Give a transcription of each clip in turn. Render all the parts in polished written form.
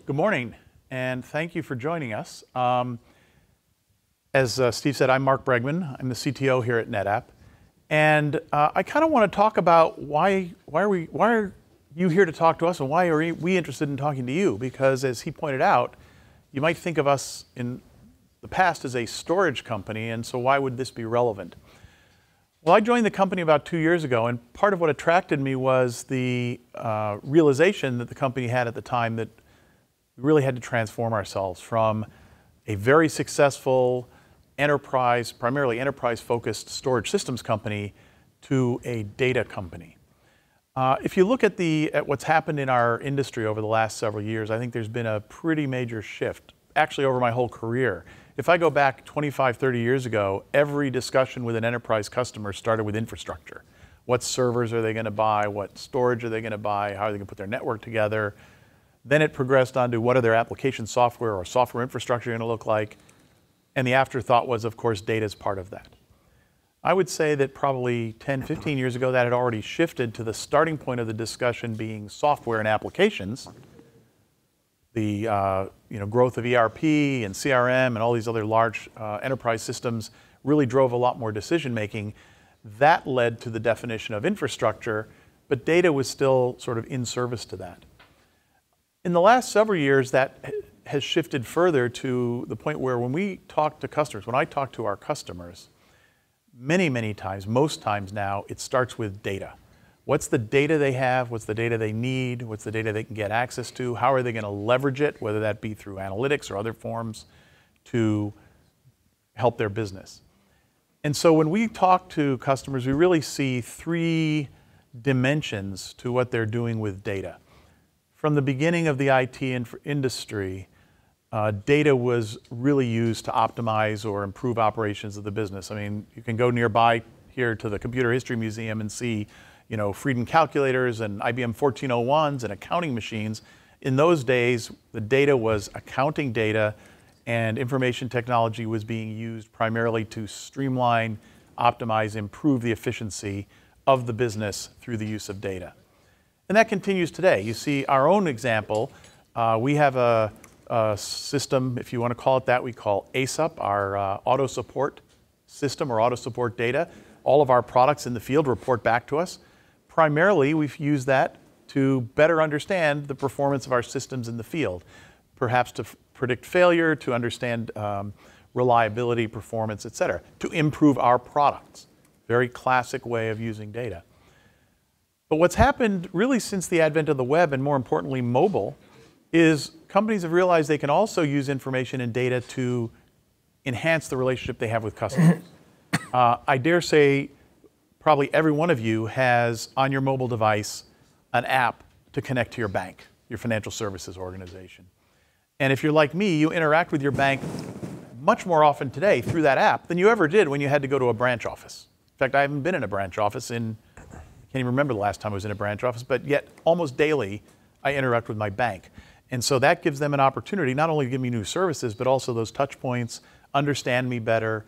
Good morning, and thank you for joining us. As Steve said, I'm Mark Bregman. I'm the CTO here at NetApp, and I kind of want to talk about why are you here to talk to us, and why are we interested in talking to you? Because as he pointed out, you might think of us in the past as a storage company, and so why would this be relevant? Well, I joined the company about 2 years ago, and part of what attracted me was the realization that the company had at the time that we really had to transform ourselves from a very successful enterprise, primarily enterprise-focused storage systems company to a data company. If you look at what's happened in our industry over the last several years, I think there's been a pretty major shift, actually over my whole career. If I go back 25, 30 years ago, every discussion with an enterprise customer started with infrastructure. What servers are they going to buy? What storage are they going to buy? How are they going to put their network together? Then it progressed on to what are their application software or software infrastructure going to look like? And the afterthought was, of course, data is part of that. I would say that probably 10, 15 years ago, that had already shifted to the starting point of the discussion being software and applications. The growth of ERP and CRM and all these other large enterprise systems really drove a lot more decision making. That led to the definition of infrastructure, but data was still sort of in service to that. In the last several years, that has shifted further to the point where when we talk to customers, when I talk to our customers, many, many times, most times now, it starts with data. What's the data they have? What's the data they need? What's the data they can get access to? How are they going to leverage it, whether that be through analytics or other forms, to help their business? And so when we talk to customers, we really see three dimensions to what they're doing with data. From the beginning of the IT industry, data was really used to optimize or improve operations of the business. I mean, you can go nearby here to the Computer History Museum and see Freedom calculators and IBM 1401s and accounting machines. In those days, the data was accounting data, and information technology was being used primarily to streamline, optimize, improve the efficiency of the business through the use of data. And that continues today. You see our own example. We have a system, if you want to call it that, we call ASUP, our auto support system or auto support data. All of our products in the field report back to us. Primarily, we've used that to better understand the performance of our systems in the field, perhaps to predict failure, to understand reliability, performance, et cetera, to improve our products. Very classic way of using data. But what's happened really since the advent of the web, and more importantly, mobile, is companies have realized they can also use information and data to enhance the relationship they have with customers. I dare say probably every one of you has on your mobile device an app to connect to your bank, your financial services organization. And if you're like me, you interact with your bank much more often today through that app than you ever did when you had to go to a branch office. In fact, I haven't been in a branch office I can't even remember the last time I was in a branch office, but yet almost daily I interact with my bank. And so that gives them an opportunity not only to give me new services, but also those touch points, understand me better,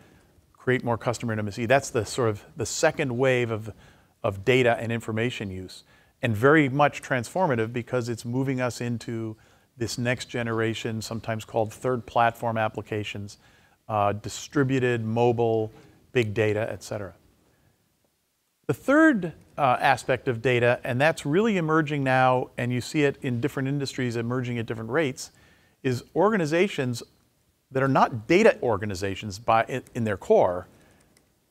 create more customer intimacy. That's the sort of the second wave of data and information use, and very much transformative because it's moving us into this next generation, sometimes called third platform applications, distributed, mobile, big data, et cetera. The third aspect of data, and that's really emerging now, and you see it in different industries emerging at different rates, is organizations that are not data organizations in their core,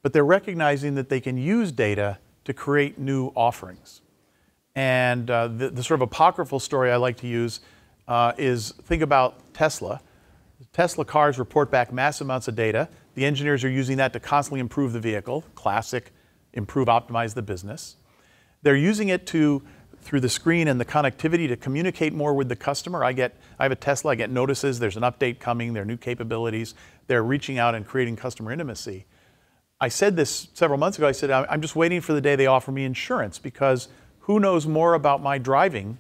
but they're recognizing that they can use data to create new offerings. And the sort of apocryphal story I like to use is think about Tesla. Tesla cars report back massive amounts of data. The engineers are using that to constantly improve the vehicle, classic, improve, optimize the business. They're using it through the screen and the connectivity to communicate more with the customer. I have a Tesla, I get notices, there's an update coming, there are new capabilities. They're reaching out and creating customer intimacy. I said this several months ago, I said, I'm just waiting for the day they offer me insurance, because who knows more about my driving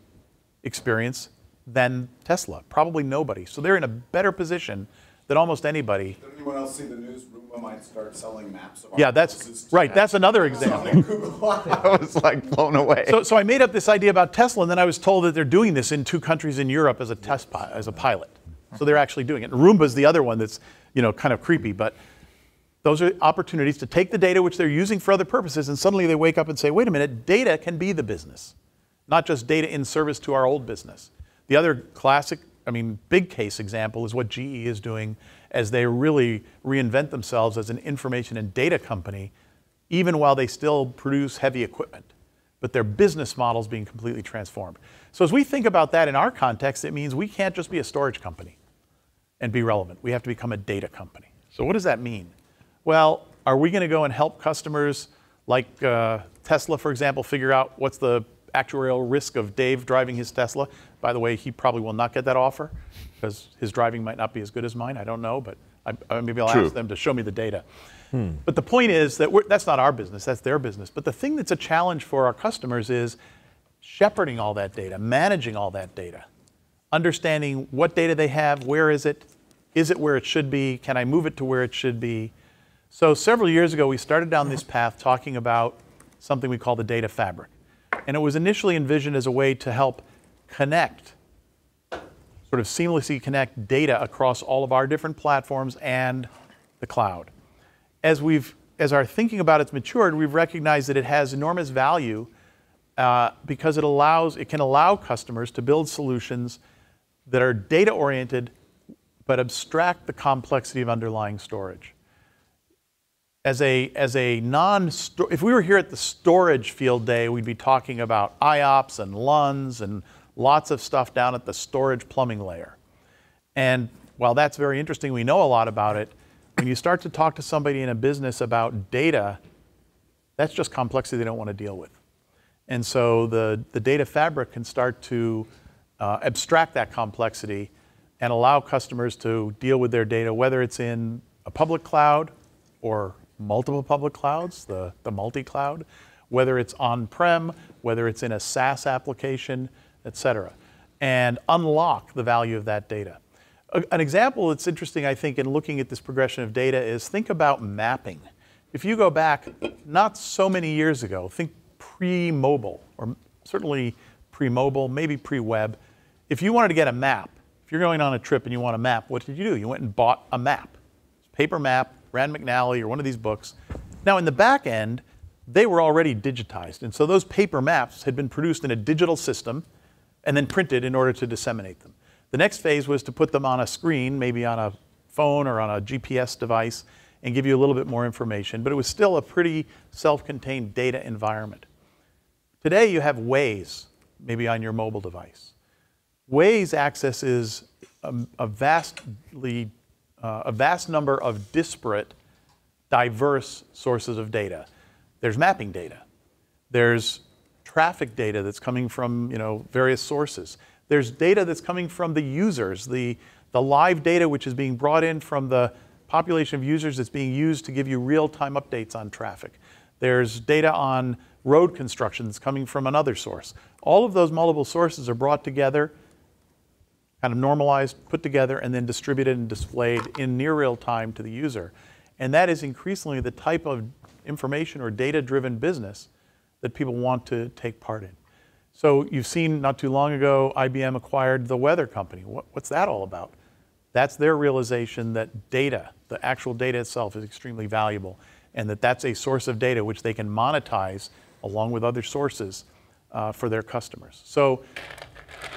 experience than Tesla? Probably nobody. So they're in a better position that almost anybody. Did anyone else see the news? Roomba might start selling maps of our Yeah, that's right. That's another example. I was like blown away. So I made up this idea about Tesla, and then I was told that they're doing this in 2 countries in Europe as a as a pilot. So they're actually doing it. And Roomba's the other one that's, kind of creepy, but those are opportunities to take the data which they're using for other purposes, and suddenly they wake up and say, wait a minute, data can be the business, not just data in service to our old business. The other classic, big case example is what GE is doing as they really reinvent themselves as an information and data company, even while they still produce heavy equipment. But their business model is being completely transformed. So as we think about that in our context, it means we can't just be a storage company and be relevant. We have to become a data company. So what does that mean? Well, are we going to go and help customers like Tesla, for example, figure out what's the actuarial risk of Dave driving his Tesla? By the way, he probably will not get that offer because his driving might not be as good as mine. I don't know, but maybe I'll ask them to show me the data. But the point is that that's not our business, that's their business. But the thing that's a challenge for our customers is shepherding all that data, managing all that data, understanding what data they have, where is it where it should be, can I move it to where it should be? So several years ago, we started down this path talking about something we call the data fabric. And it was initially envisioned as a way to help connect, sort of seamlessly connect data across all of our different platforms and the cloud. As our thinking about it's matured, we've recognized that it has enormous value because it can allow customers to build solutions that are data-oriented but abstract the complexity of underlying storage. If we were here at the storage field day, we'd be talking about IOPS and LUNs and lots of stuff down at the storage plumbing layer. And while that's very interesting, we know a lot about it, when you start to talk to somebody in a business about data, that's just complexity they don't want to deal with. And so the data fabric can start to abstract that complexity and allow customers to deal with their data, whether it's in a public cloud or multiple public clouds, the multi-cloud, whether it's on-prem, whether it's in a SaaS application, et cetera, and unlock the value of that data. An example that's interesting, I think, in looking at this progression of data is think about mapping. If you go back not so many years ago, think pre-mobile, or certainly pre-mobile, maybe pre-web. If you wanted to get a map, if you're going on a trip and you want a map, what did you do? You went and bought a map. Paper map, Rand McNally, or one of these books. Now in the back end, they were already digitized. And so those paper maps had been produced in a digital system and then printed in order to disseminate them. The next phase was to put them on a screen, maybe on a phone or on a GPS device, and give you a little bit more information. But it was still a pretty self-contained data environment. Today you have Waze, maybe on your mobile device. Waze accesses a vast number of disparate, diverse sources of data. There's mapping data. There's traffic data that's coming from various sources. There's data that's coming from the users, the live data which is being brought in from the population of users that's being used to give you real-time updates on traffic. There's data on road construction that's coming from another source. All of those multiple sources are brought together, kind of normalized, put together, and then distributed and displayed in near real time to the user. And that is increasingly the type of information or data-driven business that people want to take part in. So you've seen not too long ago, IBM acquired the weather company. What's that all about? That's their realization that data, the actual data itself, is extremely valuable, and that's a source of data which they can monetize along with other sources for their customers. So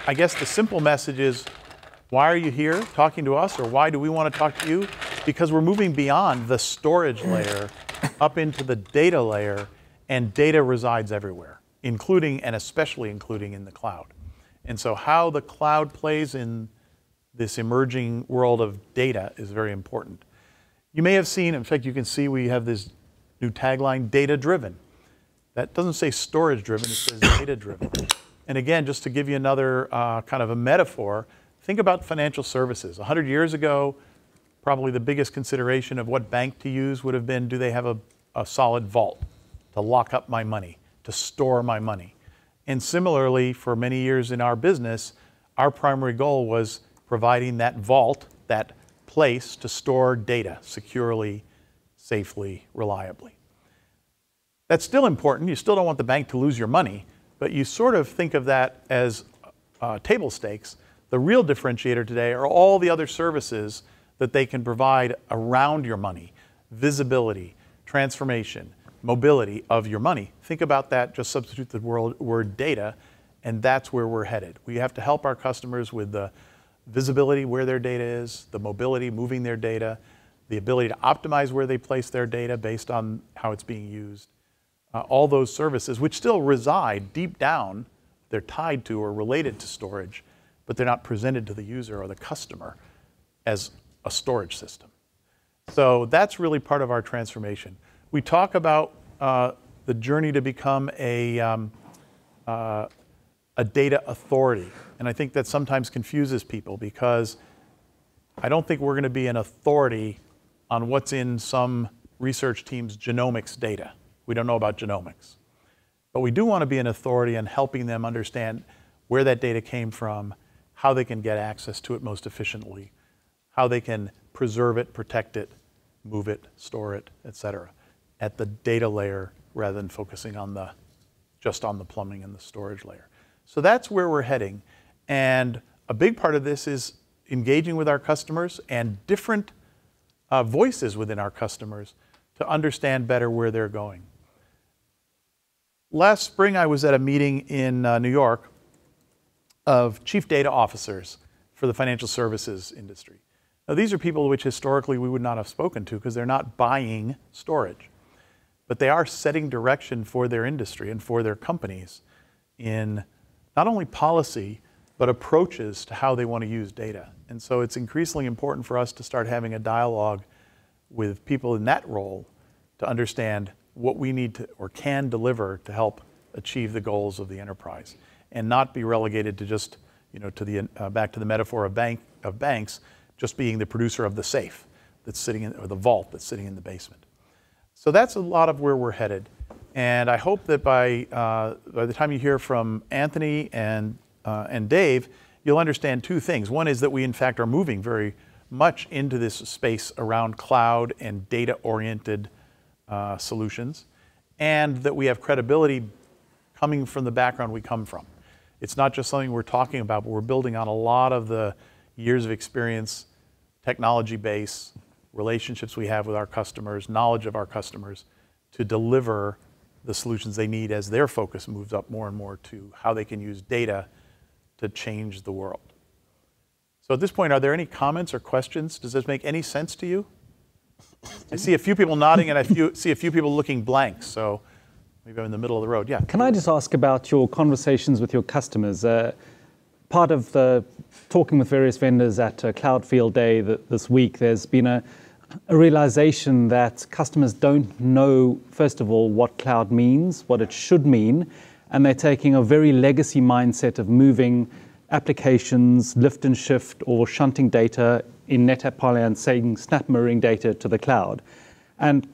I guess the simple message is, why are you here talking to us, or why do we want to talk to you? Because we're moving beyond the storage layer up into the data layer, and data resides everywhere, including and especially including in the cloud. And so how the cloud plays in this emerging world of data is very important. You may have seen, in fact, you can see we have this new tagline, data-driven. That doesn't say storage-driven, it says data-driven. And again, just to give you another kind of a metaphor, think about financial services. 100 years ago, probably the biggest consideration of what bank to use would have been, do they have a solid vault to lock up my money, to store my money? And similarly, for many years in our business, our primary goal was providing that vault, that place to store data securely, safely, reliably. That's still important. You still don't want the bank to lose your money, but you sort of think of that as table stakes. The real differentiator today are all the other services that they can provide around your money: visibility, transformation, mobility of your money. Think about that, just substitute the word data, and that's where we're headed. We have to help our customers with the visibility where their data is, the mobility, moving their data, the ability to optimize where they place their data based on how it's being used. All those services, which still reside deep down, they're tied to or related to storage, but they're not presented to the user or the customer as a storage system. So that's really part of our transformation. We talk about the journey to become a data authority, and I think that sometimes confuses people, because I don't think we're going to be an authority on what's in some research team's genomics data. We don't know about genomics. But we do want to be an authority in helping them understand where that data came from, how they can get access to it most efficiently, how they can preserve it, protect it, move it, store it, etc., at the data layer rather than focusing on just on the plumbing and the storage layer. So that's where we're heading. And a big part of this is engaging with our customers and different voices within our customers to understand better where they're going. Last spring, I was at a meeting in New York of chief data officers for the financial services industry. Now, these are people which historically we would not have spoken to because they're not buying storage, but they are setting direction for their industry and for their companies in not only policy, but approaches to how they want to use data. And so it's increasingly important for us to start having a dialogue with people in that role to understand what we need to or can deliver to help achieve the goals of the enterprise, and not be relegated to just, to the back to the metaphor of banks, just being the producer of the safe that's sitting in, or the vault that's sitting in the basement. So that's a lot of where we're headed, and I hope that by the time you hear from Anthony and Dave, you'll understand two things. One is that we in fact are moving very much into this space around cloud and data-oriented solutions, and that we have credibility coming from the background we come from. It's not just something we're talking about, but we're building on a lot of the years of experience, technology base, relationships we have with our customers, knowledge of our customers, to deliver the solutions they need as their focus moves up more and more to how they can use data to change the world. So at this point, are there any comments or questions? Does this make any sense to you? I see a few people nodding, and I see a few people looking blank, so maybe I'm in the middle of the road. Yeah. Can I just ask about your conversations with your customers? Part of the talking with various vendors at Cloud Field Day this week, there's been a realization that customers don't know, first of all, what cloud means, what it should mean, and they're taking a very legacy mindset of moving applications, lift and shift, or shunting data, in NetApp parlance saying snap mirroring data to the cloud. And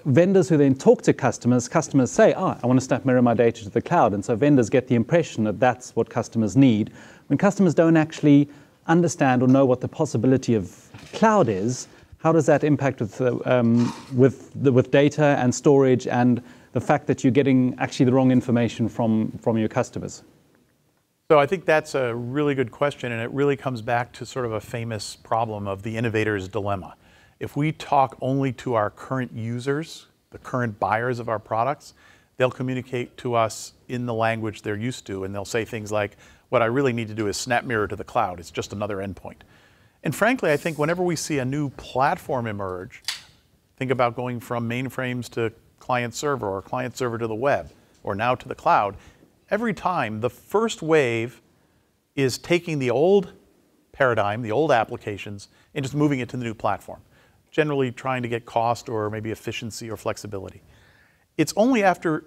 vendors who then talk to customers say, I want to snap mirror my data to the cloud. And so vendors get the impression that that's what customers need. When customers don't actually understand or know what the possibility of cloud is, how does that impact with data and storage and the fact that you're getting actually the wrong information from your customers? So I think that's a really good question, and it really comes back to sort of a famous problem of the innovator's dilemma. If we talk only to our current users, the current buyers of our products, they'll communicate to us in the language they're used to, and they'll say things like, what I really need to do is snap mirror to the cloud. It's just another endpoint. And frankly, I think whenever we see a new platform emerge, think about going from mainframes to client server, or client server to the web, or now to the cloud, every time the first wave is taking the old paradigm, the old applications, and just moving it to the new platform, generally trying to get cost or maybe efficiency or flexibility. It's only after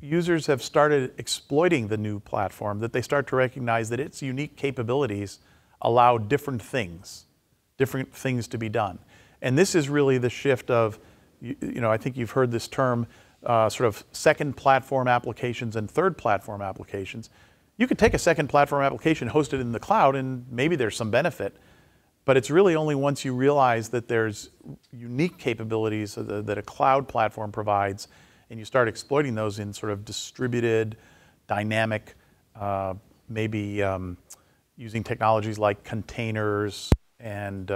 users have started exploiting the new platform that they start to recognize that its unique capabilities allow different things to be done. And this is really the shift of, I think you've heard this term, sort of second platform applications and third platform applications. You could take a second platform application, host it in the cloud, and maybe there's some benefit. But it's really only once you realize that there's unique capabilities that a cloud platform provides, and you start exploiting those in sort of distributed, dynamic, maybe using technologies like containers and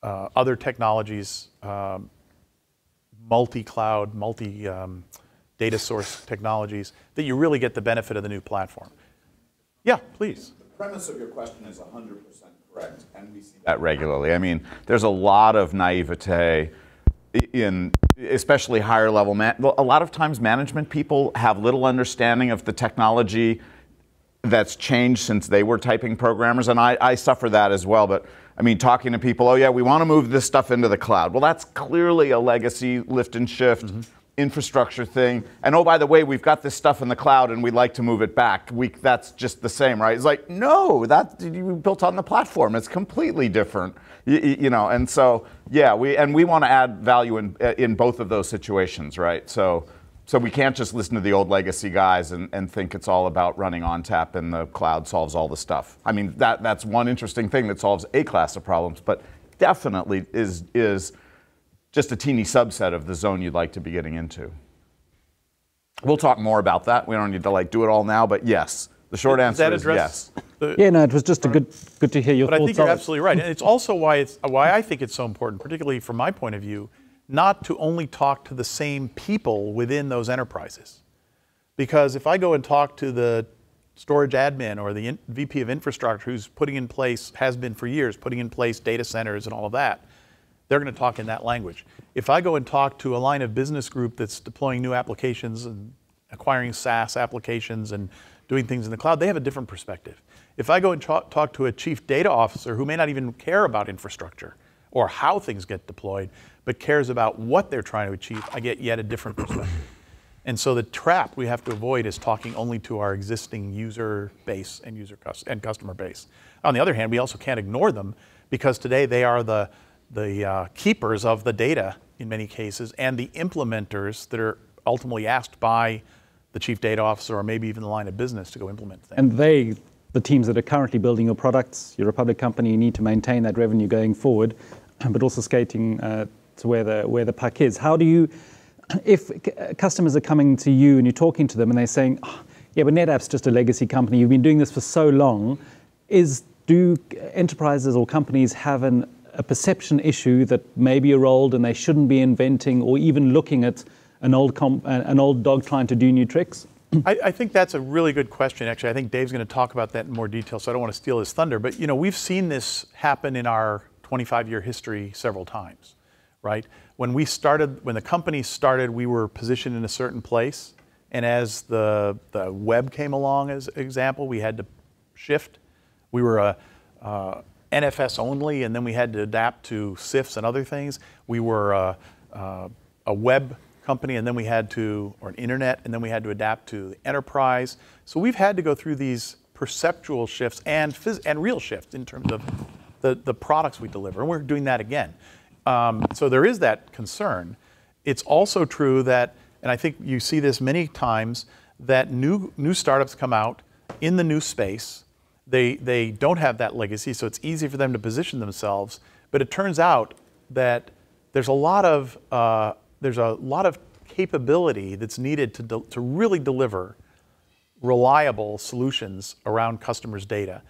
other technologies, multi-cloud, multi-data source technologies, that you really get the benefit of the new platform. Yeah, please. The premise of your question is 100% correct, and we see That regularly. I mean, there's a lot of naivete in especially higher level. A lot of times management people have little understanding of the technology that's changed since they were typing programmers, and I suffer that as well. But I mean, talking to people, oh yeah, we want to move this stuff into the cloud. Well, that's clearly a legacy lift and shift infrastructure thing. And oh, by the way, we've got this stuff in the cloud and we'd like to move it back. That's just the same, right? It's like, no, that you built on the platform. It's completely different, you know. And so, yeah, we want to add value in both of those situations, right? So we can't just listen to the old legacy guys and think it's all about running ONTAP and the cloud solves all the stuff. I mean, that's one interesting thing that solves a class of problems, but definitely is just a teeny subset of the zone you'd like to be getting into. We'll talk more about that. We don't need to do it all now, but yes. The short answer is yes. Yeah, no, it was just good to hear your thoughts. But I think you're absolutely right. And it's also why I think it's so important, particularly from my point of view, not to only talk to the same people within those enterprises. Because if I go and talk to the storage admin or the VP of infrastructure who's putting in place, has been for years, putting in place data centers and all of that, they're going to talk in that language. If I go and talk to a line of business group that's deploying new applications and acquiring SaaS applications and doing things in the cloud, they have a different perspective. If I go and talk to a chief data officer who may not even care about infrastructure or how things get deployed, but cares about what they're trying to achieve, I get yet a different perspective. And so the trap we have to avoid is talking only to our existing user base and customer base. On the other hand, we also can't ignore them, because today they are the keepers of the data in many cases, and the implementers that are ultimately asked by the chief data officer or maybe even the line of business to go implement things. And the teams that are currently building your products, you're a public company, you need to maintain that revenue going forward, but also skating to where the puck is. How do you, if customers are coming to you and you're talking to them and they're saying, oh, yeah, but NetApp's just a legacy company, you've been doing this for so long, do enterprises or companies have a perception issue that maybe you're old and they shouldn't be inventing or even looking at an old dog trying to do new tricks? I think that's a really good question, actually. I think Dave's going to talk about that in more detail, so I don't want to steal his thunder. But we've seen this happen in our 25-year history several times, right? When the company started, we were positioned in a certain place, and as the web came along, as an example, we had to shift. We were a NFS only, and then we had to adapt to CIFS and other things. We were a web company, and then we had to, or an internet, and then we had to adapt to the enterprise. So we've had to go through these perceptual shifts and real shifts in terms of the products we deliver, and we're doing that again. So there is that concern. It's also true that, and I think you see this many times, that new startups come out in the new space. They don't have that legacy, so it's easy for them to position themselves. But it turns out that there's a lot of capability that's needed to really deliver reliable solutions around customers' data.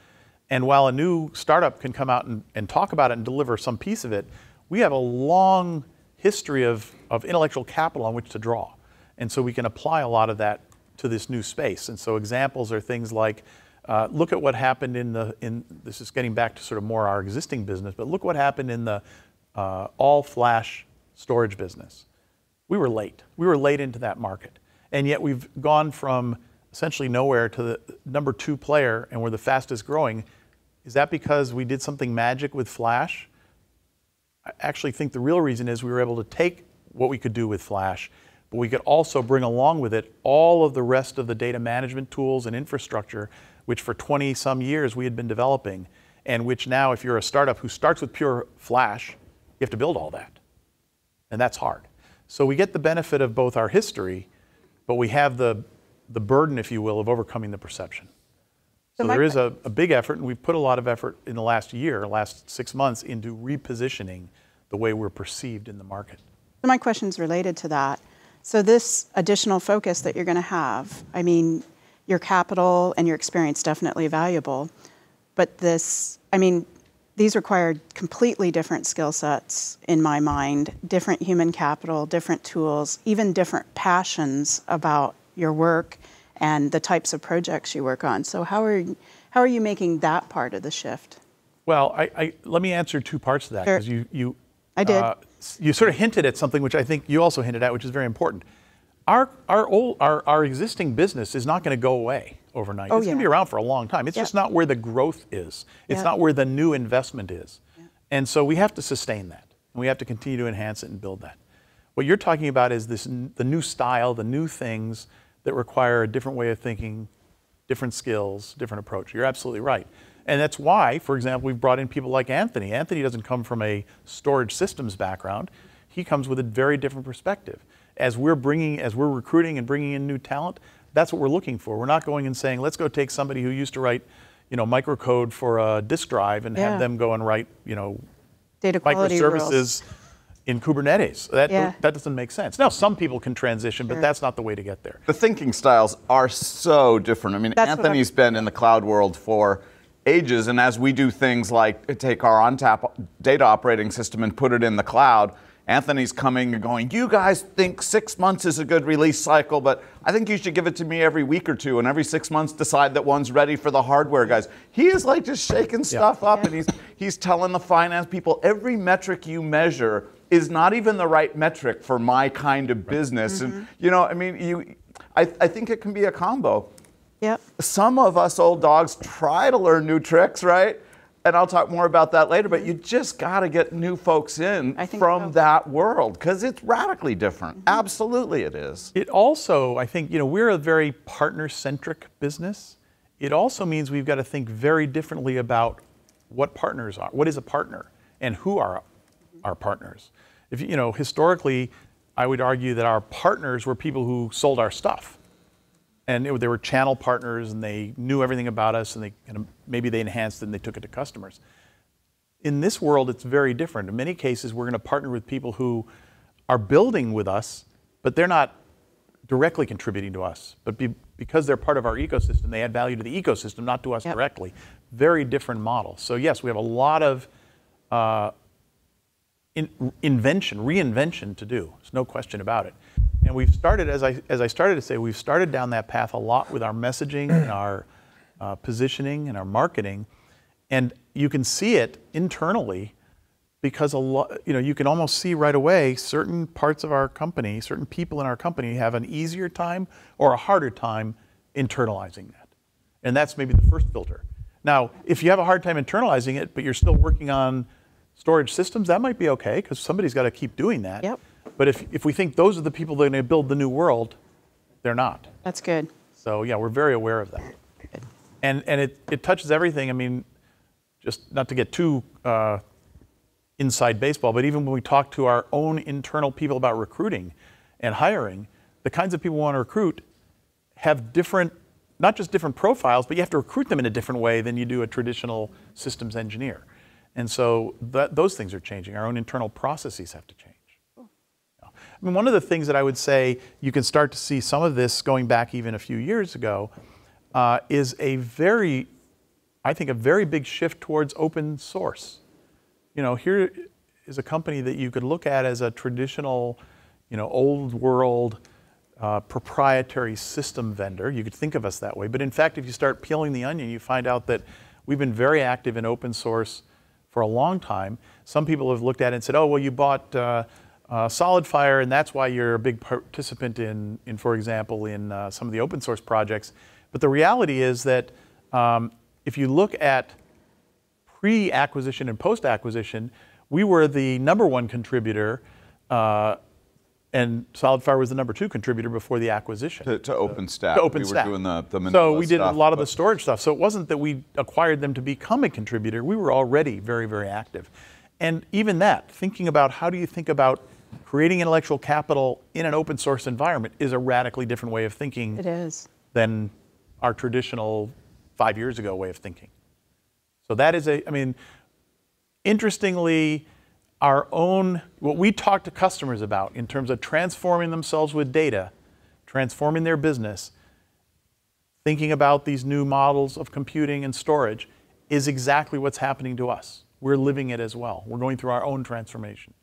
And while a new startup can come out and talk about it and deliver some piece of it, we have a long history of intellectual capital on which to draw. And so we can apply a lot of that to this new space. And so examples are things like, look at what happened this is getting back to sort of more our existing business, but look what happened in the all-flash storage business. We were late. We were late into that market. And yet we've gone from essentially nowhere to the number 2 player, and we're the fastest growing. Is that because we did something magic with flash? I actually think the real reason is we were able to take what we could do with flash, but we could also bring along with it all of the rest of the data management tools and infrastructure, which for 20-some years we had been developing, and which now, if you're a startup who starts with pure flash, you have to build all that. And that's hard. So we get the benefit of both our history, but we have the burden, if you will, of overcoming the perception. So there is a big effort, and we've put a lot of effort in the last year, last 6 months, into repositioning the way we're perceived in the market. So my question's related to that. So this additional focus that you're going to have, I mean, your capital and your experience definitely valuable, but this, I mean, these require completely different skill sets in my mind, different human capital, different tools, even different passions about your work and the types of projects you work on. So how are you making that part of the shift? Well, let me answer two parts to that, because Sure. I did. You sort of hinted at something which I think you also hinted at, which is very important. Our existing business is not going to go away overnight. It's going to be around for a long time. It's just not where the growth is. It's not where the new investment is. And so we have to sustain that. And we have to continue to enhance it and build that. What you're talking about is the new style, the new things that require a different way of thinking, different skills, different approach. You're absolutely right. And that's why, for example, we've brought in people like Anthony. Anthony doesn't come from a storage systems background. He comes with a very different perspective. As we're recruiting and bringing in new talent, that's what we're looking for. We're not going and saying, let's go take somebody who used to write, microcode for a disk drive and have them go and write, Data quality microservices rules. In Kubernetes. That doesn't make sense. Now, some people can transition, but that's not the way to get there. The thinking styles are so different. I mean, Anthony's been in the cloud world for ages, and as we do things like take our ONTAP data operating system and put it in the cloud, Anthony's coming and going, you guys think 6 months is a good release cycle, but I think you should give it to me every week or two, and every 6 months decide that one's ready for the hardware guys. He is like just shaking stuff up, and he's telling the finance people, every metric you measure is not even the right metric for my kind of business. And I think it can be a combo. Yep. Some of us old dogs try to learn new tricks, right? And I'll talk more about that later, but you just got to get new folks in from that world, because it's radically different. Absolutely it is. It also, I think, we're a very partner-centric business. It also means we've got to think very differently about what partners are. What is a partner? And who are our partners? If historically, I would argue that our partners were people who sold our stuff. And they were channel partners, and they knew everything about us, and maybe they enhanced it and they took it to customers. In this world, it's very different. In many cases, we're going to partner with people who are building with us, but they're not directly contributing to us. But because they're part of our ecosystem, they add value to the ecosystem, not to us directly. Very different model. So yes, we have a lot of reinvention to do. There's no question about it. And we've started, as I started to say, we've started down that path a lot with our messaging and our positioning and our marketing. And you can see it internally, because you can almost see right away certain parts of our company, certain people in our company have an easier time or a harder time internalizing that. And that's maybe the first filter. Now, if you have a hard time internalizing it, but you're still working on storage systems, that might be okay, because somebody's got to keep doing that. Yep. But if we think those are the people that are going to build the new world, they're not. That's good. So yeah, we're very aware of that. Good. And it touches everything. I mean, just not to get too inside baseball, but even when we talk to our own internal people about recruiting and hiring, the kinds of people we want to recruit have different, not just different profiles, but you have to recruit them in a different way than you do a traditional systems engineer. And so those things are changing. Our own internal processes have to change. I mean, one of the things that I would say you can start to see some of this going back even a few years ago is I think a very big shift towards open source. Here is a company that you could look at as a traditional, old world proprietary system vendor. You could think of us that way. But in fact, if you start peeling the onion, you find out that we've been very active in open source for a long time. Some people have looked at it and said, oh, well, you bought SolidFire, and that's why you're a big participant in for example, in some of the open source projects. But the reality is that if you look at pre-acquisition and post-acquisition, we were the #1 contributor, and SolidFire was the #2 contributor before the acquisition. To OpenStack. To OpenStack. We were doing the Manila So we did stuff, a lot of the storage stuff. So it wasn't that we acquired them to become a contributor. We were already very, very active. And even that, thinking about how do you think about creating intellectual capital in an open source environment is a radically different way of thinking It is. than our traditional 5 years ago way of thinking. So that is I mean, interestingly, what we talk to customers about in terms of transforming themselves with data, transforming their business, thinking about these new models of computing and storage is exactly what's happening to us. We're living it as well. We're going through our own transformation.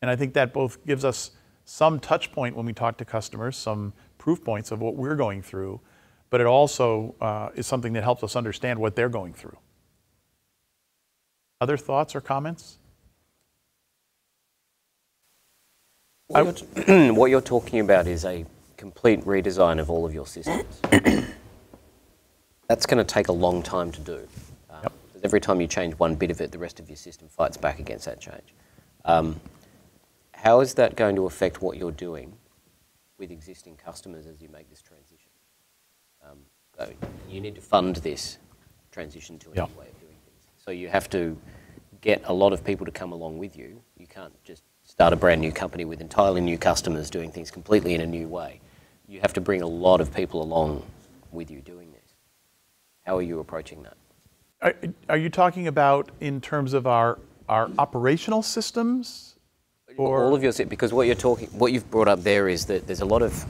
And I think that both gives us some touch point when we talk to customers, some proof points of what we're going through, but it also is something that helps us understand what they're going through. Other thoughts or comments? What you're talking about is a complete redesign of all of your systems. That's going to take a long time to do. Because every time you change one bit of it, the rest of your system fights back against that change. How is that going to affect what you're doing with existing customers as you make this transition? You need to fund this transition to a new way of doing things. So you have to get a lot of people to come along with you. You can't just start a brand new company with entirely new customers doing things completely in a new way. You have to bring a lot of people along with you doing this. How are you approaching that? Are you talking about in terms of our operational systems? Or all of your, because what you've brought up there is that there's a lot of,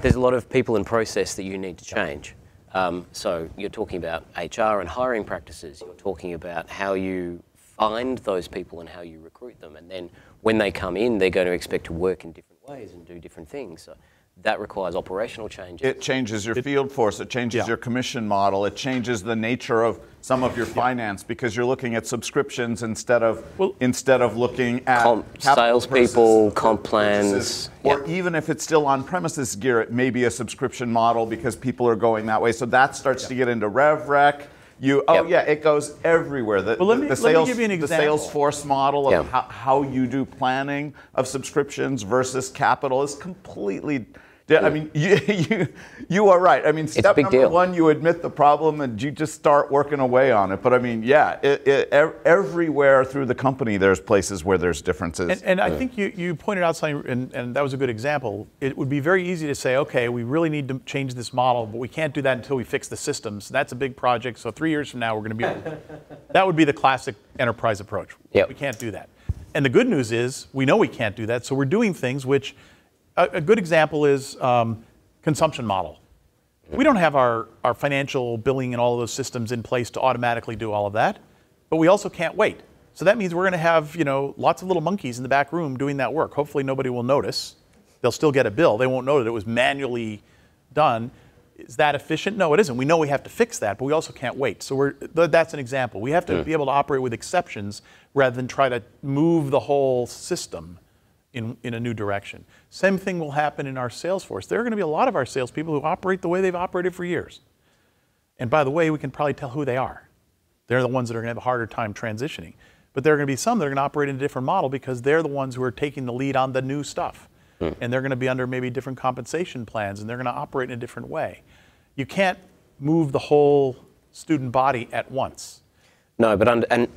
there's a lot of people and process that you need to change. So you're talking about HR and hiring practices. You're talking about how you find those people and how you recruit them. And then when they come in, they're going to expect to work in different ways and do different things. So that requires operational changes. It changes your field force. It changes your commission model. It changes the nature of some of your finance because you're looking at subscriptions instead of looking at salespeople, comp plans. Or even if it's still on-premises gear, it may be a subscription model because people are going that way. So that starts to get into RevRec. It goes everywhere. Let me give you an example. The Salesforce model of how you do planning of subscriptions versus capital is completely. I mean, you are right. I mean, step number one, you admit the problem and you just start working away on it. But I mean, everywhere through the company, there's places where there's differences. And I think you pointed out something, and that was a good example. It would be very easy to say, okay, we really need to change this model, but we can't do that until we fix the systems. That's a big project, so 3 years from now, we're going to be able to. That would be the classic enterprise approach. We can't do that. And the good news is, we know we can't do that, so we're doing things which, a good example is consumption model. We don't have our financial billing and all of those systems in place to automatically do all of that, but we also can't wait. So that means we're going to have lots of little monkeys in the back room doing that work. Hopefully nobody will notice. They'll still get a bill. They won't know that it was manually done. Is that efficient? No, it isn't. We know we have to fix that, but we also can't wait. So that's an example. We have to be able to operate with exceptions rather than try to move the whole system in a new direction. Same thing will happen in our sales force. There are going to be a lot of our salespeople who operate the way they've operated for years. And by the way, we can probably tell who they are. They're the ones that are going to have a harder time transitioning. But there are going to be some that are going to operate in a different model because they're the ones who are taking the lead on the new stuff. And they're going to be under maybe different compensation plans, and they're going to operate in a different way. You can't move the whole student body at once. No, but and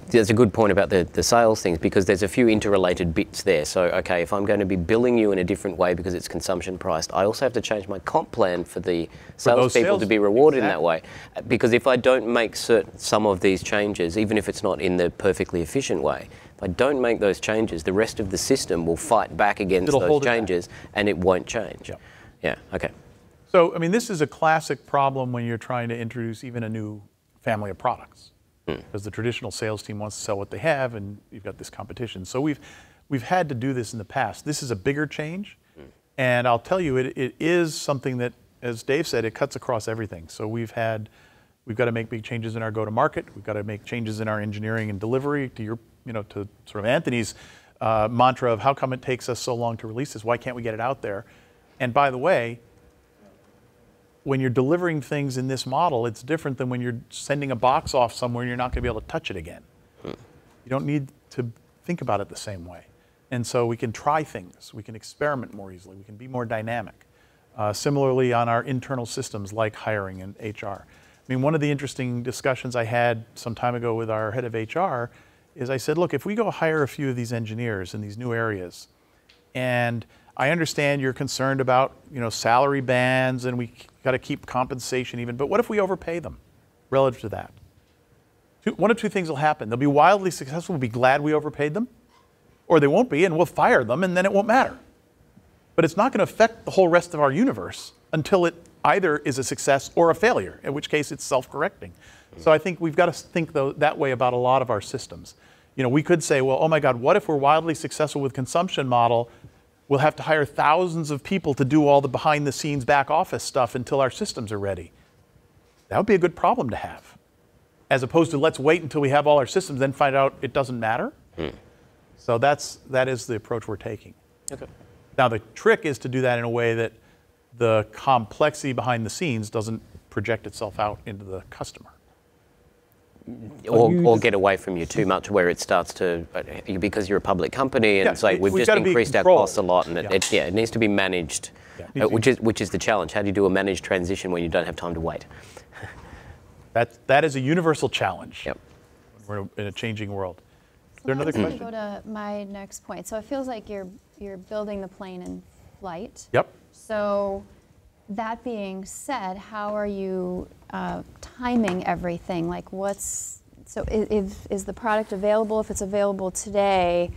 there's a good point about the sales things because there's a few interrelated bits there. So, okay, if I'm going to be billing you in a different way because it's consumption priced, I also have to change my comp plan for the salespeople to be rewarded in that way. Because if I don't make some of these changes, even if it's not in the perfectly efficient way, if I don't make those changes, the rest of the system will fight back against those changes and it won't change. Yeah, okay. So, I mean, this is a classic problem when you're trying to introduce even a new family of products. Because the traditional sales team wants to sell what they have, and you've got this competition. So we've had to do this in the past. This is a bigger change, and I'll tell you, it is something that, as Dave said, it cuts across everything. So we've got to make big changes in our go-to-market. We've got to make changes in our engineering and delivery. To to sort of Anthony's mantra of how come it takes us so long to release this? Why can't we get it out there? And by the way, when you're delivering things in this model, it's different than when you're sending a box off somewhere and you're not going to be able to touch it again. You don't need to think about it the same way. And so we can try things. We can experiment more easily. We can be more dynamic. Similarly, on our internal systems like hiring and HR. I mean, one of the interesting discussions I had some time ago with our head of HR is I said, look, if we go hire a few of these engineers in these new areas, And I understand you're concerned about, salary bands, and we got to keep compensation even. But what if we overpay them relative to that? One of two things will happen. They'll be wildly successful. We'll be glad we overpaid them, or they won't be, and we'll fire them, and then it won't matter. But it's not going to affect the whole rest of our universe until it either is a success or a failure, in which case it's self-correcting. So I think we've got to think that way about a lot of our systems. We could say, well, oh my God, what if we're wildly successful with consumption model? We'll have to hire thousands of people to do all the behind-the-scenes back office stuff until our systems are ready. That would be a good problem to have, as opposed to let's wait until we have all our systems, then find out it doesn't matter. So that is the approach we're taking. Okay. Now the trick is to do that in a way that the complexity behind the scenes doesn't project itself out into the customer. Or get away from you too much, where it starts to, because you're a public company, and say we've just increased our costs a lot, and it needs to be managed, which is the challenge. How do you do a managed transition when you don't have time to wait? That is a universal challenge. Yep. We're in a changing world. Is there another question? Go to my next point. So it feels like you're building the plane in flight. Yep. So that being said, how are you timing everything? Like is the product available? If it's available today,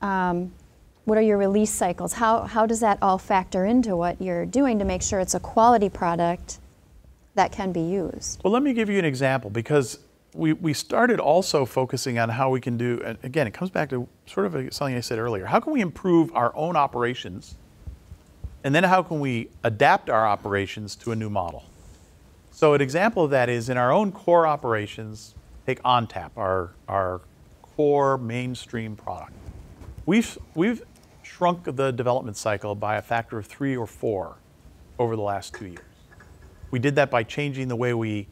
what are your release cycles? How does that all factor into what you're doing to make sure it's a quality product that can be used? Well, let me give you an example, because we started also focusing on how we can do, and again, it comes back to sort of something I said earlier. How can we improve our own operations? And then how can we adapt our operations to a new model? So an example of that is in our own core operations, take ONTAP, our core mainstream product. We've shrunk the development cycle by a factor of 3 or 4 over the last 2 years. We did that by changing the way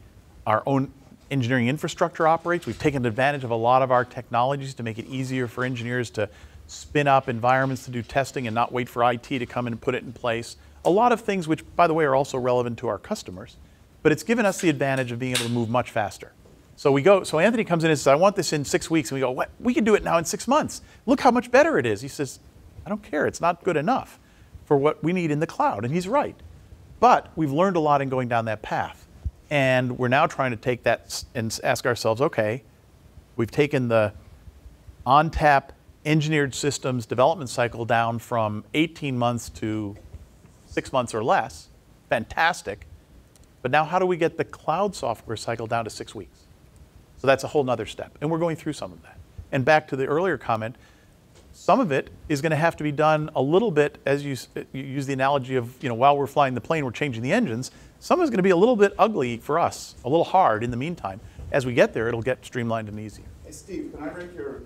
our own engineering infrastructure operates. We've taken advantage of a lot of our technologies to make it easier for engineers to spin up environments to do testing and not wait for IT to come in and put it in place. A lot of things which, by the way, are also relevant to our customers. But it's given us the advantage of being able to move much faster. So Anthony comes in and says, I want this in 6 weeks. And we go, what? We can do it now in 6 months. Look how much better it is. He says, I don't care. It's not good enough for what we need in the cloud. And he's right. But we've learned a lot in going down that path. And we're now trying to take that and ask ourselves, okay, we've taken the ONTAP engineered systems development cycle down from 18 months to 6 months or less. Fantastic. But now how do we get the cloud software cycle down to 6 weeks? So that's a whole nother step. And we're going through some of that. And back to the earlier comment, some of it is going to have to be done a little bit, as you use the analogy of, while we're flying the plane, we're changing the engines. Some is going to be a little bit ugly for us, a little hard in the meantime. As we get there, it'll get streamlined and easier. Hey, Steve, can I break your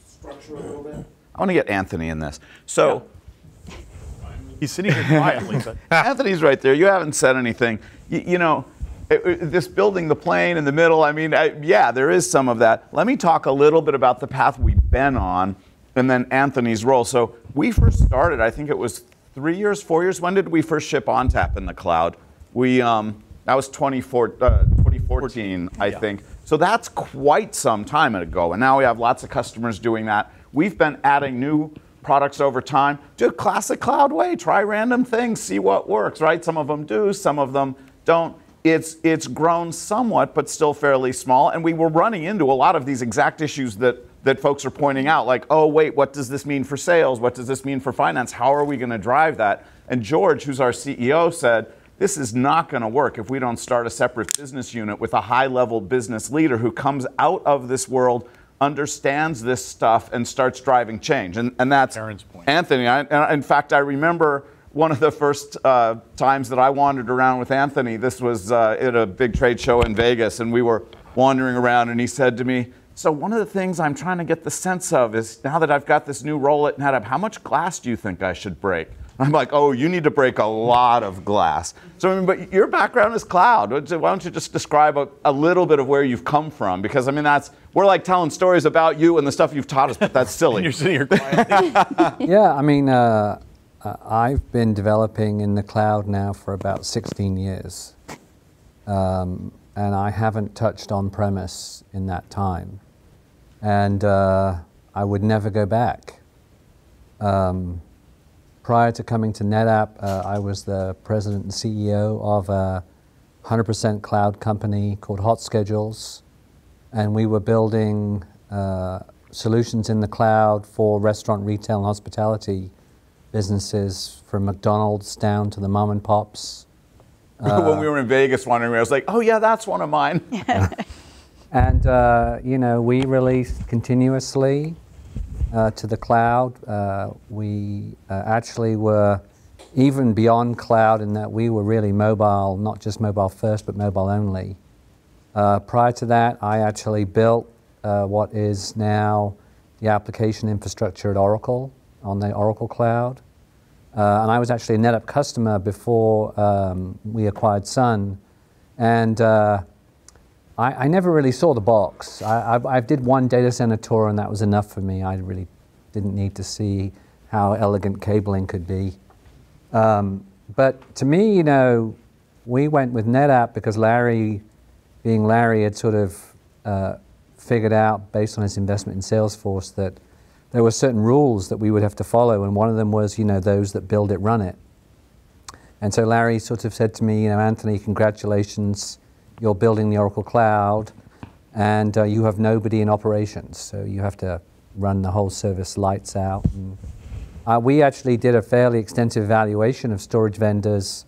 structure a little bit? I want to get Anthony in this. So, He's sitting here quietly, but Anthony's right there. You haven't said anything. This building the plane in the middle, yeah, there is some of that. Let me talk a little bit about the path we've been on, and then Anthony's role. So we first started, I think it was 3 years, 4 years. When did we first ship ONTAP in the cloud? That was 2014, I think. So that's quite some time ago, and now we have lots of customers doing that. We've been adding new products over time. Do a classic cloud way, try random things, see what works, right? Some of them do, some of them don't. It's grown somewhat, but still fairly small, and we were running into a lot of these exact issues that folks are pointing out, like, oh wait, what does this mean for sales? What does this mean for finance? How are we gonna drive that? And George, who's our CEO, said, this is not going to work if we don't start a separate business unit with a high-level business leader who comes out of this world, understands this stuff, and starts driving change. And that's Aaron's point. Anthony. In fact, I remember one of the first times that I wandered around with Anthony. This was at a big trade show in Vegas, and we were wandering around, and he said to me, so one of the things I'm trying to get the sense of is, now that I've got this new role at NetApp, how much glass do you think I should break? I'm like, oh, you need to break a lot of glass. So, but your background is cloud. Why don't you just describe a little bit of where you've come from? Because, we're like telling stories about you and the stuff you've taught us, but that's silly. You're sitting here quietly. Yeah, I've been developing in the cloud now for about 16 years. And I haven't touched on-premise in that time. And I would never go back. prior to coming to NetApp, I was the president and CEO of a 100% cloud company called Hot Schedules, and we were building solutions in the cloud for restaurant, retail, and hospitality businesses, from McDonald's down to the mom and pops. When we were in Vegas wandering around, I was like, oh yeah, that's one of mine. And you know, we released continuously to the cloud. We actually were even beyond cloud in that we were really mobile, not just mobile first, but mobile only. Prior to that, I actually built what is now the application infrastructure at Oracle on the Oracle Cloud. And I was actually a NetApp customer before we acquired Sun. And I never really saw the box. I did one data center tour, and that was enough for me. I really didn't need to see how elegant cabling could be. But to me, you know, we went with NetApp because Larry, being Larry, had sort of figured out, based on his investment in Salesforce, that there were certain rules that we would have to follow, and one of them was, you know, those that build it, run it. And so Larry sort of said to me, you know, Anthony, congratulations, you're building the Oracle Cloud, and you have nobody in operations, so you have to run the whole service lights out. And, we actually did a fairly extensive evaluation of storage vendors,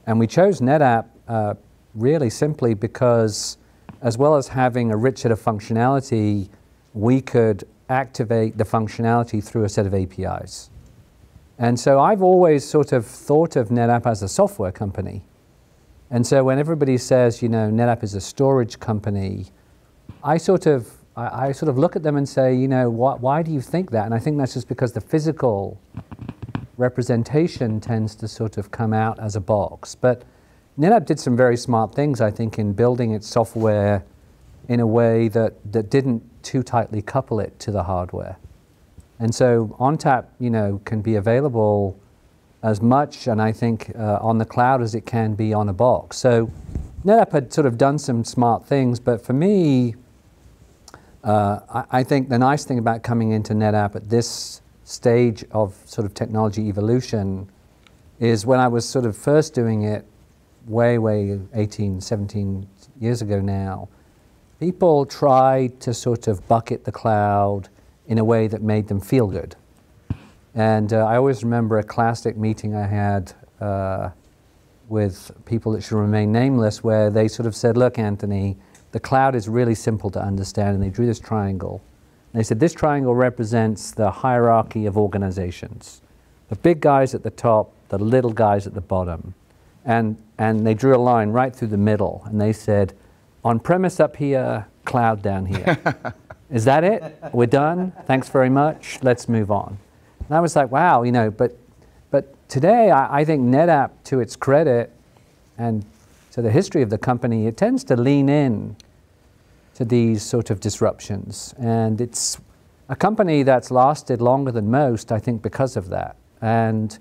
and we chose NetApp really simply because, as well as having a rich set of functionality, we could activate the functionality through a set of APIs. And so I've always sort of thought of NetApp as a software company. And so when everybody says, you know, NetApp is a storage company, I sort of look at them and say, you know, why do you think that? And I think that's just because the physical representation tends to sort of come out as a box. But NetApp did some very smart things, I think, in building its software in a way that didn't too tightly couple it to the hardware. And so ONTAP, you know, can be available as much, and I think on the cloud, as it can be on a box. So NetApp had sort of done some smart things, but for me, I think the nice thing about coming into NetApp at this stage of sort of technology evolution is when I was sort of first doing it way 18, 17 years ago now, people tried to sort of bucket the cloud in a way that made them feel good. And I always remember a classic meeting I had with people that should remain nameless, where they sort of said, look, Anthony, the cloud is really simple to understand. And they drew this triangle. And they said, this triangle represents the hierarchy of organizations. The big guys at the top, the little guys at the bottom. And they drew a line right through the middle. And they said, on-premise up here, cloud down here. Is that it? We're done? Thanks very much. Let's move on. And I was like, wow, you know, but today I think NetApp, to its credit and to the history of the company, it tends to lean in to these sort of disruptions. And it's a company that's lasted longer than most, I think, because of that. And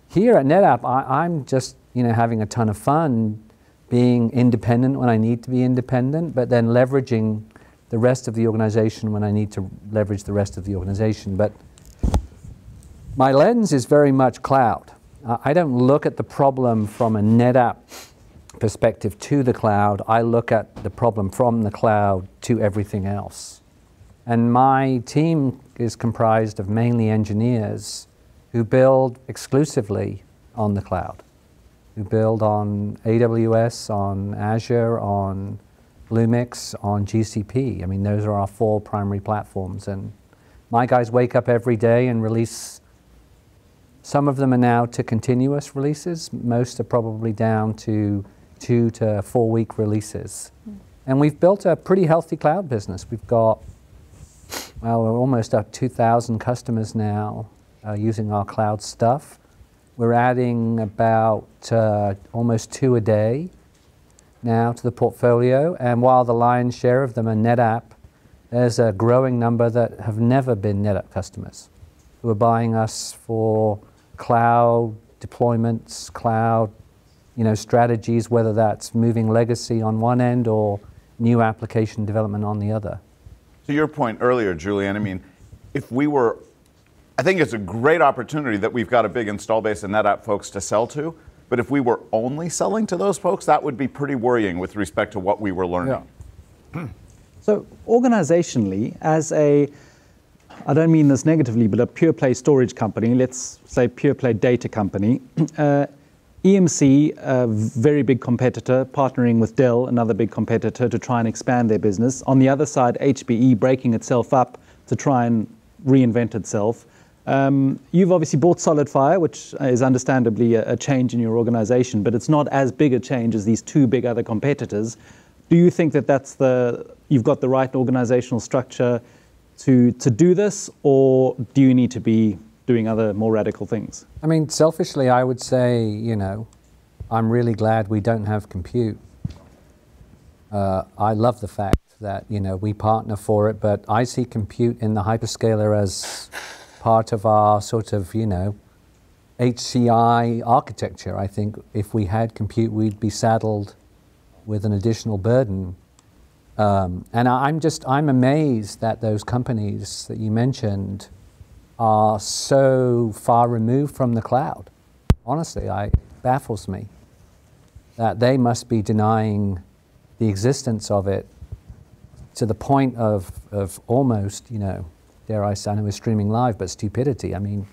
here at NetApp, I'm just, you know, having a ton of fun being independent when I need to be independent, but then leveraging the rest of the organization when I need to leverage the rest of the organization. But my lens is very much cloud. I don't look at the problem from a NetApp perspective to the cloud. I look at the problem from the cloud to everything else. And my team is comprised of mainly engineers who build exclusively on the cloud, who build on AWS, on Azure, on Bluemix, on GCP. I mean, those are our 4 primary platforms. And my guys wake up every day and release. Some of them are now to continuous releases. Most are probably down to 2 to 4 week releases. And we've built a pretty healthy cloud business. We've got, well, we're almost at 2,000 customers now using our cloud stuff. We're adding about almost 2 a day now to the portfolio. And while the lion's share of them are NetApp, there's a growing number that have never been NetApp customers who are buying us for cloud deployments, cloud, you know, strategies, whether that's moving legacy on one end or new application development on the other. To your point earlier, Julian, I mean, if we were I think it's a great opportunity that we've got a big install base of NetApp folks to sell to. But if we were only selling to those folks, that would be pretty worrying with respect to what we were learning. Yeah. So organizationally, as a, I don't mean this negatively, but a pure play storage company, let's say pure play data company, EMC, a very big competitor, partnering with Dell, another big competitor, to try and expand their business. On the other side, HPE breaking itself up to try and reinvent itself. You've obviously bought SolidFire, which is understandably a change in your organization, but it's not as big a change as these two big other competitors. Do you think that you've got the right organizational structure to do this, or do you need to be doing other more radical things? I mean, selfishly, I would say, I'm really glad we don't have compute. I love the fact that, we partner for it, but I see compute in the hyperscaler as part of our sort of, HCI architecture. I think if we had compute, we'd be saddled with an additional burden. And I'm amazed that those companies that you mentioned are so far removed from the cloud. Honestly, it baffles me that they must be denying the existence of it to the point of almost, dare I say, I know we're streaming live, but stupidity. I mean,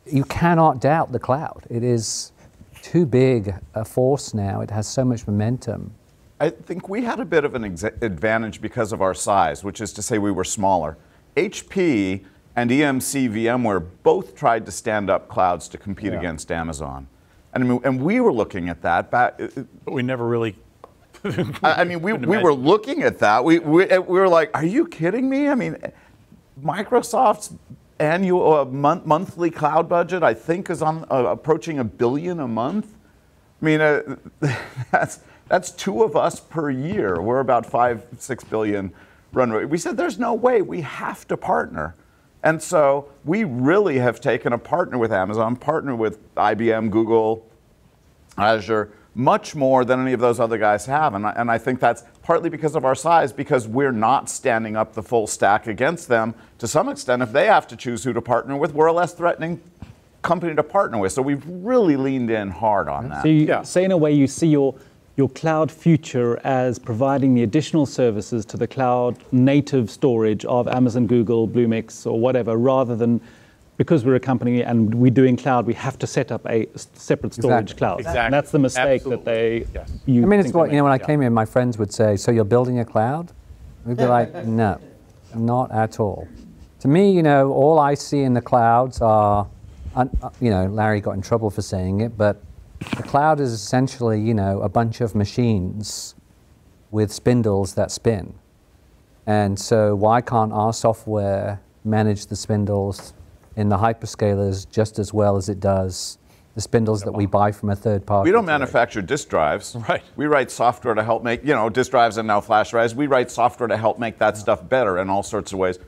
you cannot doubt the cloud. It is too big a force now. It has so much momentum. I think we had a bit of an advantage because of our size, which is to say we were smaller. HP and EMC VMware both tried to stand up clouds to compete against Amazon. And we were looking at that. But we never really... we were looking at that. We were like, are you kidding me? I mean, Microsoft's annual monthly cloud budget, I think, is on approaching $1 billion a month. I mean, that's two of us per year. We're about $5-6 billion run rate. We said there's no way, we have to partner. And so we really have taken a partner with Amazon, partner with IBM, Google, Azure, much more than any of those other guys have. And I think that's partly because of our size, because we're not standing up the full stack against them. To some extent, if they have to choose who to partner with, we're a less threatening company to partner with. So we've really leaned in hard on that. So you say, in a way, you see your cloud future as providing the additional services to the cloud native storage of Amazon, Google, Bluemix, or whatever, rather than, because we're a company and we're doing cloud, we have to set up a separate storage cloud. Exactly. And that's the mistake that they... Yes. It's what, when I came in, my friends would say, so you're building a cloud? We'd be like, no, not at all. To me, all I see in the clouds are, Larry got in trouble for saying it, but the cloud is essentially, a bunch of machines with spindles that spin. And so why can't our software manage the spindles in the hyperscalers just as well as it does the spindles that we buy from a third party? We don't manufacture disk drives. Right. We write software to help make, disk drives and now flash drives. We write software to help make that stuff better in all sorts of ways.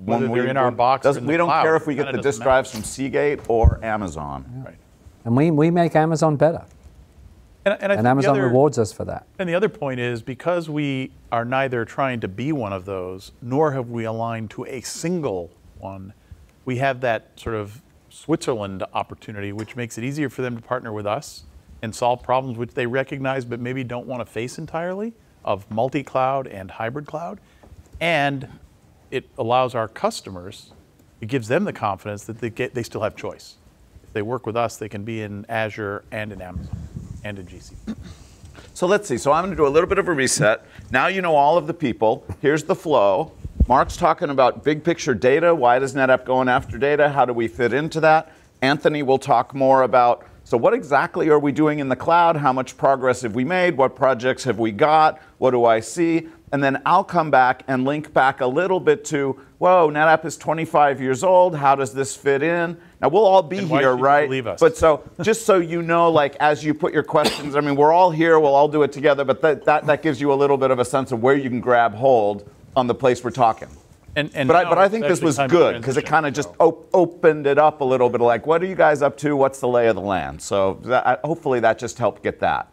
Whether they're in our box or in the we don't cloud, care if we get the disk drives from Seagate or Amazon. Yeah. Right. And we make Amazon better. And Amazon rewards us for that. And the other point is, because we are neither trying to be one of those, nor have we aligned to a single one, we have that sort of Switzerland opportunity, which makes it easier for them to partner with us and solve problems which they recognize but maybe don't want to face entirely, of multi-cloud and hybrid cloud. And it allows our customers, it gives them the confidence that they still have choice. If they work with us, they can be in Azure and in Amazon and in GCP. So let's see. So I'm going to do a little bit of a reset. Now you know all of the people. Here's the flow. Mark's talking about big picture data. Why does NetApp going after data? How do we fit into that? Anthony will talk more about, so what exactly are we doing in the cloud? How much progress have we made? What projects have we got? What do I see? And then I'll come back and link back a little bit to, whoa, NetApp is 25 years old. How does this fit in? Now, we'll all be here, right? Believe us? But so, just so you know, as you put your questions, we're all here. We'll all do it together. But that gives you a little bit of a sense of where you can grab hold on the place we're talking. But I think this was good, because it kind of just opened it up a little bit, what are you guys up to? What's the lay of the land? So hopefully that just helped get that.